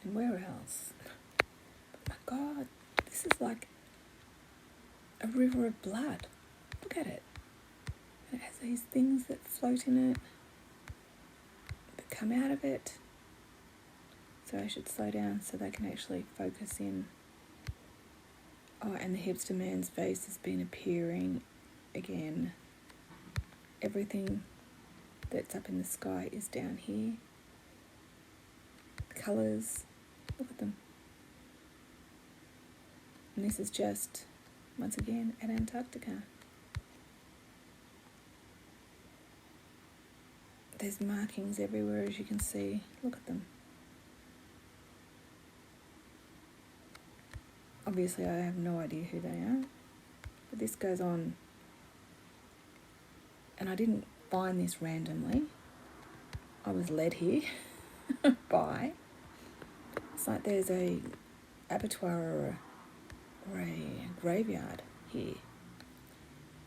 And where else? But my God, this is like a river of blood. Look at it. It has these things that float in it, that come out of it. So I should slow down so they can actually focus in. Oh, and the hipster man's face has been appearing again. Everything that's up in the sky is down here. The colours, look at them. And this is just, once again, at Antarctica. There's markings everywhere, as you can see. Look at them. Obviously, I have no idea who they are, but this goes on. And I didn't find this randomly. I was led here by. It's like there's a abattoir or a graveyard here.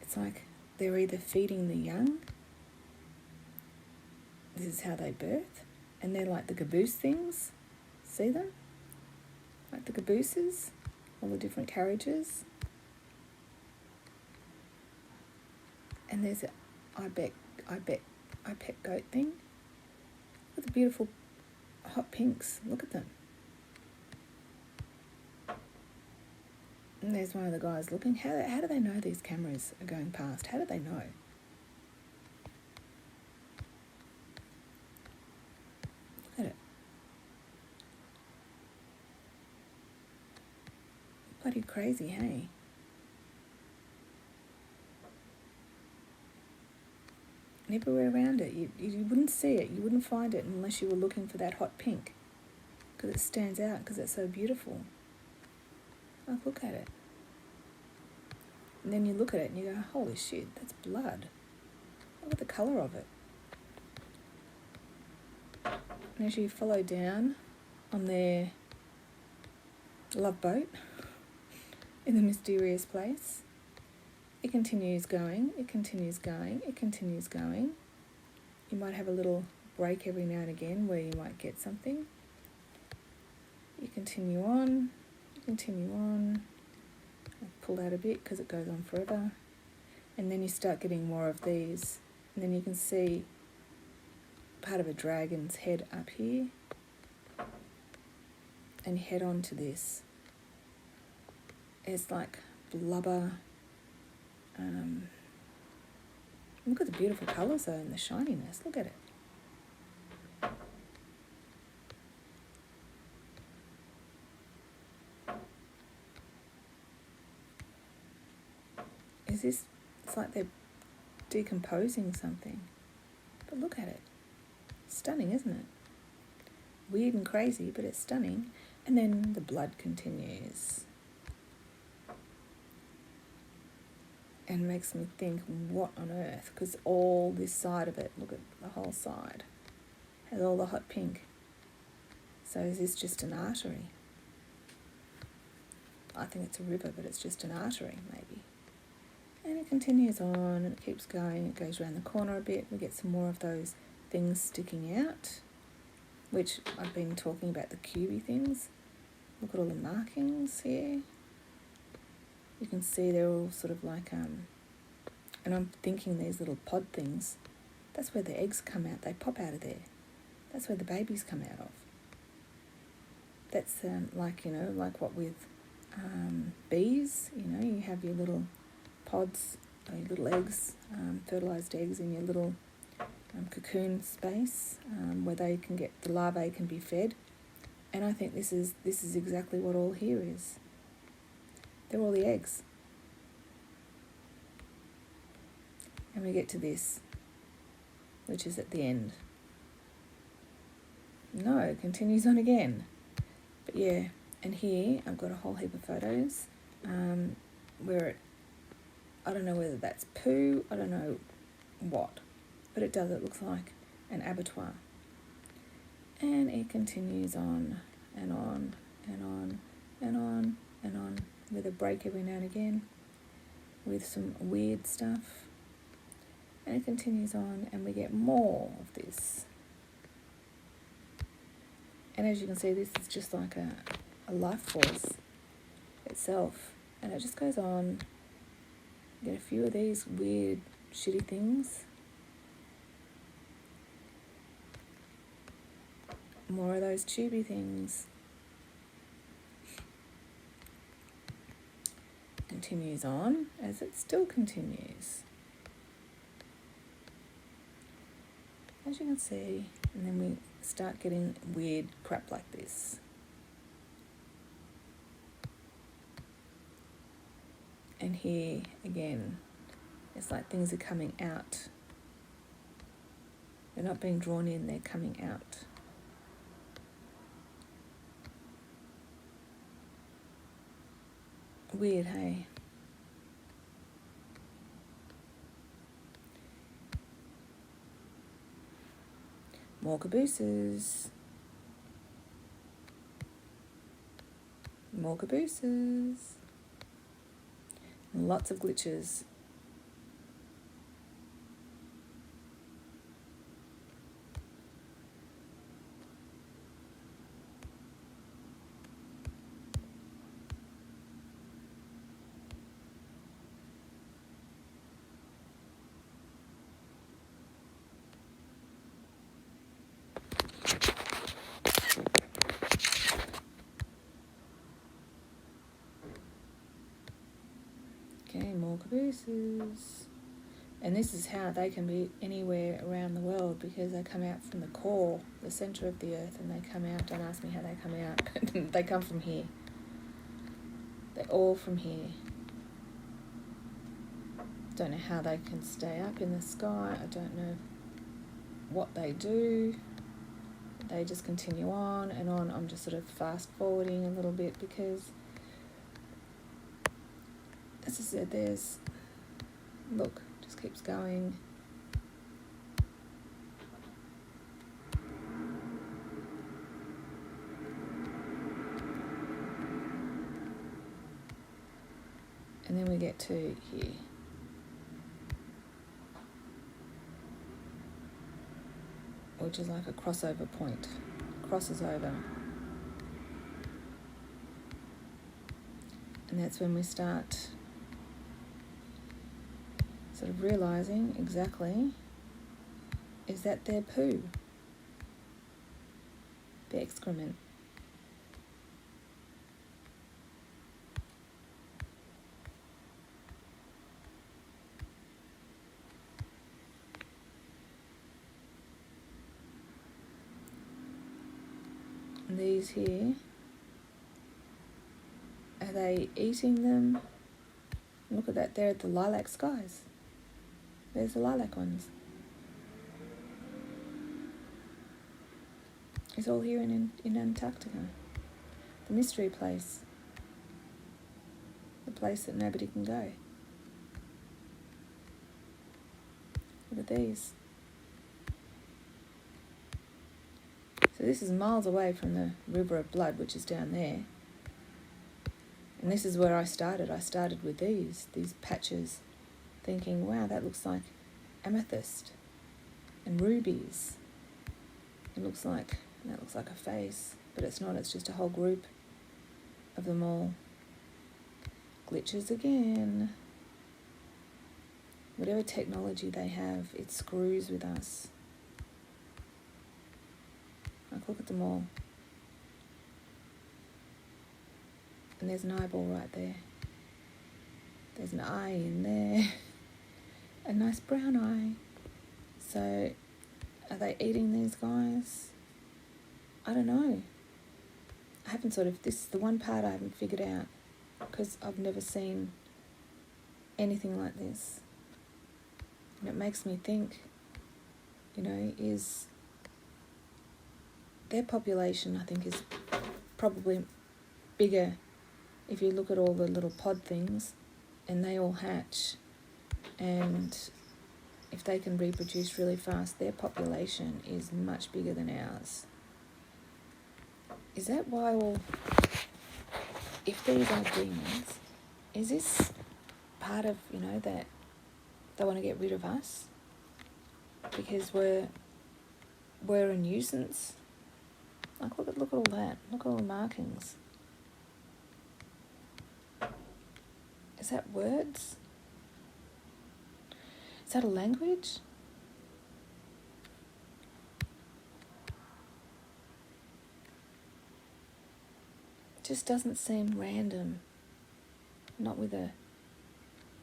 It's like they're either feeding the young. This is how they birth. And they're like the caboose things. See them? Like the cabooses. All the different carriages. And there's a I bet goat thing. Look at the beautiful hot pinks. Look at them. And there's one of the guys looking. How do they know these cameras are going past? How do they know? Look at it. Bloody crazy, hey? And everywhere around it, you wouldn't see it. You wouldn't find it unless you were looking for that hot pink. Because it stands out, because it's so beautiful. Oh, look at it. And then you look at it and you go, holy shit, that's blood. Look at the colour of it. And as you follow down on their love boat in the mysterious place, it continues going, it continues going, it continues going. You might have a little break every now and again where you might get something. You continue on, you continue on. I've pulled out a bit because it goes on forever. And then you start getting more of these. And then you can see part of a dragon's head up here. And you head on to this. It's like blubber. Look at the beautiful colours though and the shininess. Look at it. It's like they're decomposing something. But look at it. Stunning, isn't it? Weird and crazy, but it's stunning. And then the blood continues. And makes me think, what on earth? Because all this side of it, look at the whole side, has all the hot pink. So is this just an artery? I think it's a river, but it's just an artery, maybe. And it continues on, and it keeps going. It goes around the corner a bit. We get some more of those things sticking out, which I've been talking about, the cubey things. Look at all the markings here. You can see they're all sort of like, and I'm thinking these little pod things, that's where the eggs come out. They pop out of there. That's where the babies come out of. That's like, like what with bees, you have your little pods, or your little eggs, fertilised eggs in your little cocoon space where they can get, the larvae can be fed. And I think this is exactly what all here is. They're all the eggs. And we get to this, which is at the end. No, it continues on again. But yeah, and here I've got a whole heap of photos where I don't know whether that's poo, I don't know what, but it looks like an abattoir. And it continues on and on and on and on and on, with a break every now and again, with some weird stuff. And it continues on, and we get more of this. And as you can see, this is just like a life force itself. And it just goes on. You get a few of these weird, shitty things. More of those tubey things. Continues on as it still continues. As you can see, and then we start getting weird crap like this. And here again, it's like things are coming out. They're not being drawn in, they're coming out. Weird, hey? More cabooses. More cabooses. And lots of glitches. Okay, more cabooses. And this is how they can be anywhere around the world, because they come out from the core, the centre of the earth, and they come out. Don't ask me how they come out. They come from here. They're all from here. Don't know how they can stay up in the sky. I don't know what they do. They just continue on and on. I'm just sort of fast forwarding a little bit because, as I said, there's, look, just keeps going. And then we get to here. Which is like a crossover point. Crosses over. And that's when we start sort of realising exactly, is that their poo? Their excrement. And these here, are they eating them? Look at that, they're the lilac skies. There's the lilac ones. It's all here in Antarctica. The mystery place. The place that nobody can go. Look at these. So this is miles away from the river of blood, which is down there. And this is where I started. I started with these patches, thinking, wow, that looks like amethyst and rubies. That looks like a face, but it's not. It's just a whole group of them all. Glitches again. Whatever technology they have, it screws with us. Like, look at them all. And there's an eyeball right there. There's an eye in there. A nice brown eye. So, are they eating these guys? I don't know. I haven't this is the one part I haven't figured out, because I've never seen anything like this. And it makes me think, is their population, I think, is probably bigger if you look at all the little pod things, and they all hatch, and if they can reproduce really fast, their population is much bigger than ours. Is that why if these are demons, is this part of, that they want to get rid of us because we're a nuisance Like, look at all that. Look at all the markings. Is that words? Is that a language? It just doesn't seem random. Not with a...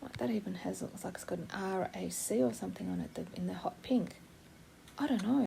Like that even has... Looks like it's got an RAC or something on it in the hot pink. I don't know.